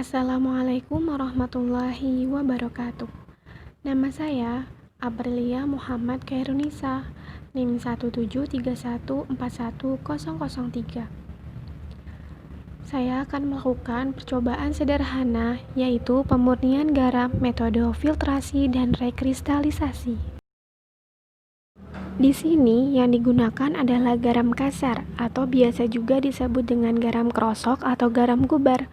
Assalamualaikum warahmatullahi wabarakatuh. Nama saya Aprilia Muhammad Khairunisa, NIM 173141003. Saya akan melakukan percobaan sederhana, yaitu pemurnian garam metode filtrasi dan rekristalisasi. Di sini yang digunakan adalah garam kasar atau biasa juga disebut dengan garam krosok atau garam gubar.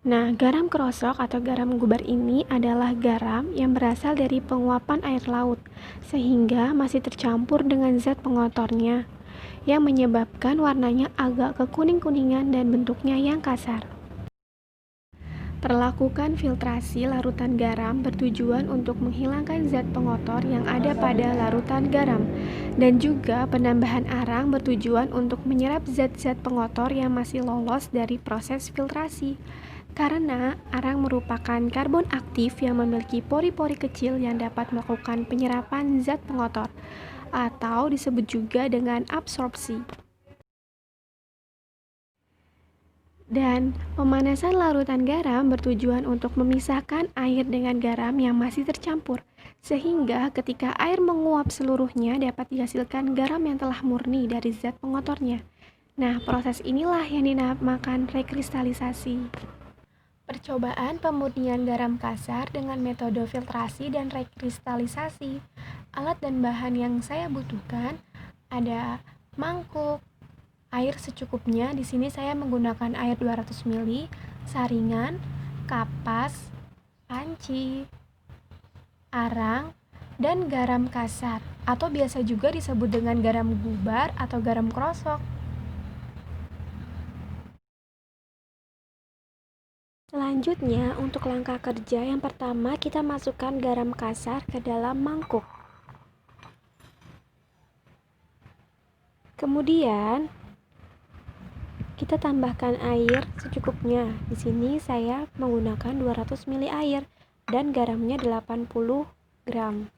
Nah, garam krosok atau garam gubar ini adalah garam yang berasal dari penguapan air laut, sehingga masih tercampur dengan zat pengotornya, yang menyebabkan warnanya agak kekuning-kuningan dan bentuknya yang kasar. Perlakukan filtrasi larutan garam bertujuan untuk menghilangkan zat pengotor yang ada pada larutan garam, dan juga penambahan arang bertujuan untuk menyerap zat-zat pengotor yang masih lolos dari proses filtrasi. Karena arang merupakan karbon aktif yang memiliki pori-pori kecil yang dapat melakukan penyerapan zat pengotor, atau disebut juga dengan absorpsi. Dan pemanasan larutan garam bertujuan untuk memisahkan air dengan garam yang masih tercampur, sehingga ketika air menguap seluruhnya dapat dihasilkan garam yang telah murni dari zat pengotornya. Nah, proses inilah yang dinamakan rekristalisasi. Percobaan pemurnian garam kasar dengan metode filtrasi dan rekristalisasi. Alat dan bahan yang saya butuhkan ada mangkuk, air secukupnya. Di sini saya menggunakan air 200 ml, saringan, kapas, panci, arang, dan garam kasar atau biasa juga disebut dengan garam gubar atau garam krosok. Selanjutnya, untuk langkah kerja yang pertama, kita masukkan garam kasar ke dalam mangkuk. Kemudian kita tambahkan air secukupnya. Di sini saya menggunakan 200 ml air dan garamnya 80 gram.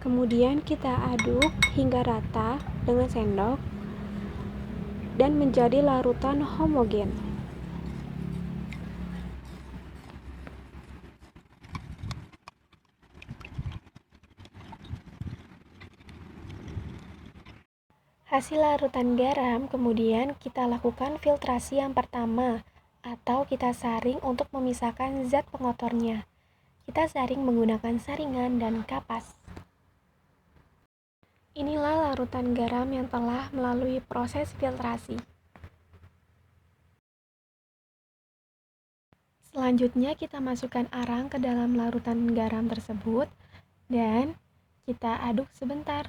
Kemudian kita aduk hingga rata dengan sendok dan menjadi larutan homogen. Hasil larutan garam kemudian kita lakukan filtrasi yang pertama, atau kita saring untuk memisahkan zat pengotornya. Kita saring menggunakan saringan dan kapas. Inilah larutan garam yang telah melalui proses filtrasi. Selanjutnya kita masukkan arang ke dalam larutan garam tersebut dan kita aduk sebentar.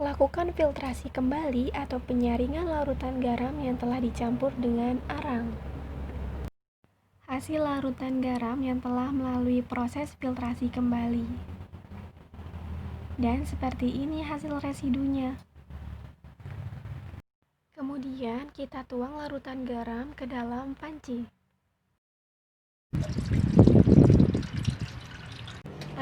Lakukan filtrasi kembali atau penyaringan larutan garam yang telah dicampur dengan arang. Hasil larutan garam yang telah melalui proses filtrasi kembali. Dan seperti ini hasil residunya. Kemudian kita tuang larutan garam ke dalam panci.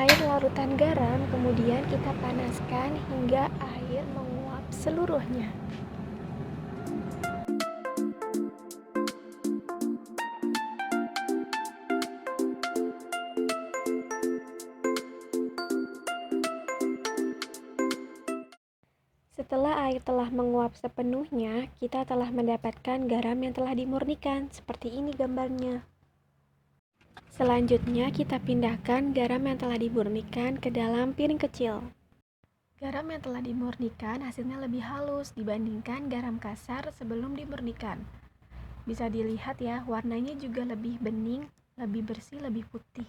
Air larutan garam kemudian kita panaskan hingga air menguap seluruhnya. Setelah air telah menguap sepenuhnya, kita telah mendapatkan garam yang telah dimurnikan. Seperti ini gambarnya. Selanjutnya kita pindahkan garam yang telah dimurnikan ke dalam piring kecil. Garam yang telah dimurnikan hasilnya lebih halus dibandingkan garam kasar sebelum dimurnikan. Bisa dilihat ya, warnanya juga lebih bening, lebih bersih, lebih putih.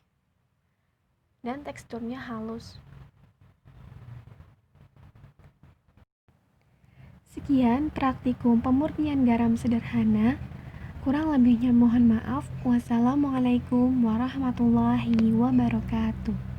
Dan teksturnya halus. Sekian praktikum pemurnian garam sederhana. Kurang lebihnya mohon maaf. Wassalamualaikum warahmatullahi wabarakatuh.